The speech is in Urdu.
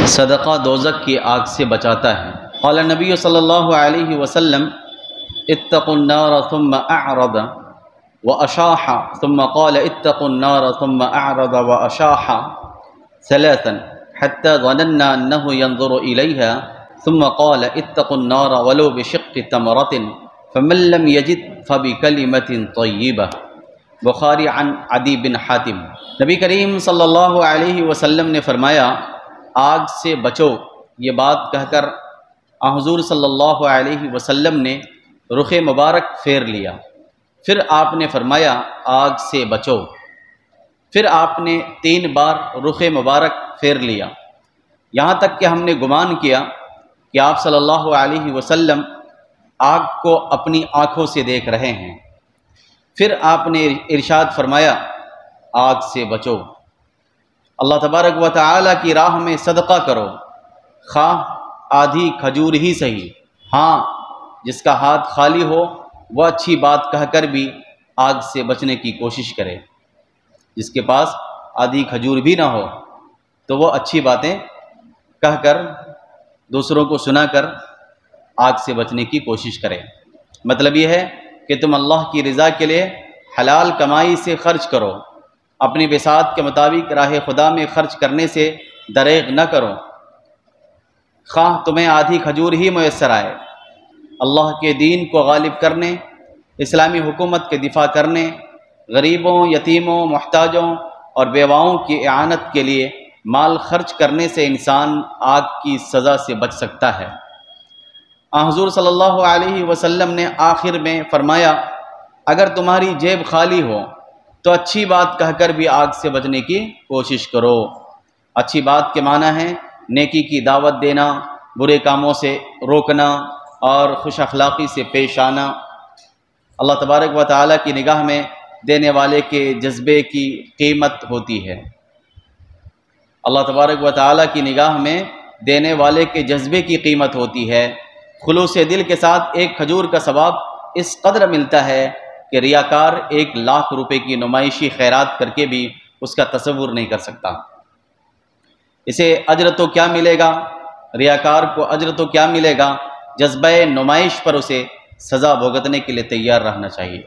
صدقہ دوزخ کی آگ سے بچاتا ہے۔ قال نبی صلی اللہ علیہ وسلم اتقوا النار ثم اعرض واشاح ثم قال اتقوا النار ثم اعرض واشاح ثلاثا حتى ظننا انه ينظر اليها ثم قال اتقوا النار ولو بشق تمرة فمن لم يجد فبكلمة طيبة۔ بخاری عن عدی بن حاتم۔ نبی کریم صلی اللہ علیہ وسلم نے فرمایا آگ سے بچو، یہ بات کہہ کر حضور صلی اللہ علیہ وسلم نے رخ مبارک پھیر لیا۔ پھر آپ نے فرمایا آگ سے بچو، پھر آپ نے 3 بار رخ مبارک پھیر لیا، یہاں تک کہ ہم نے گمان کیا کہ آپ صلی اللہ علیہ وسلم آگ کو اپنی آنکھوں سے دیکھ رہے ہیں۔ پھر آپ نے ارشاد فرمایا آگ سے بچو، اللہ تبارک و تعالی کی راہ میں صدقہ کرو، خواہ آدھی کھجور ہی صحیح۔ ہاں، جس کا ہاتھ خالی ہو وہ اچھی بات کہہ کر بھی آگ سے بچنے کی کوشش کرے، جس کے پاس آدھی کھجور بھی نہ ہو تو وہ اچھی باتیں کہہ کر دوسروں کو سنا کر آگ سے بچنے کی کوشش کرے۔ مطلب یہ ہے کہ تم اللہ کی رضا کے لیے حلال کمائی سے خرچ کرو، اپنی بساط کے مطابق راہ خدا میں خرچ کرنے سے دریغ نہ کرو، خواہ تمہیں آدھی کھجور ہی میسر آئے۔ اللہ کے دین کو غالب کرنے، اسلامی حکومت کے دفاع کرنے، غریبوں، یتیموں، محتاجوں اور بیواؤں کی اعانت کے لیے مال خرچ کرنے سے انسان آگ کی سزا سے بچ سکتا ہے۔ حضور صلی اللہ علیہ وسلم نے آخر میں فرمایا اگر تمہاری جیب خالی ہو تو اچھی بات کہہ کر بھی آگ سے بچنے کی کوشش کرو۔ اچھی بات کے معنی ہے نیکی کی دعوت دینا، برے کاموں سے روکنا اور خوش اخلاقی سے پیش آنا۔ اللہ تبارک و تعالیٰ کی نگاہ میں دینے والے کے جذبے کی قیمت ہوتی ہے۔ اللہ تبارک و تعالیٰ کی نگاہ میں دینے والے کے جذبے کی قیمت ہوتی ہے۔ خلوص دل کے ساتھ ایک کھجور کا ثواب اس قدر ملتا ہے کہ ریاکار 1,00,000 روپے کی نمائشی خیرات کر کے بھی اس کا تصور نہیں کر سکتا۔ اسے اجر تو کیا ملے گا، ریاکار کو اجر تو کیا ملے گا، جذبہ نمائش پر اسے سزا بھگتنے کے لیے تیار رہنا چاہیے۔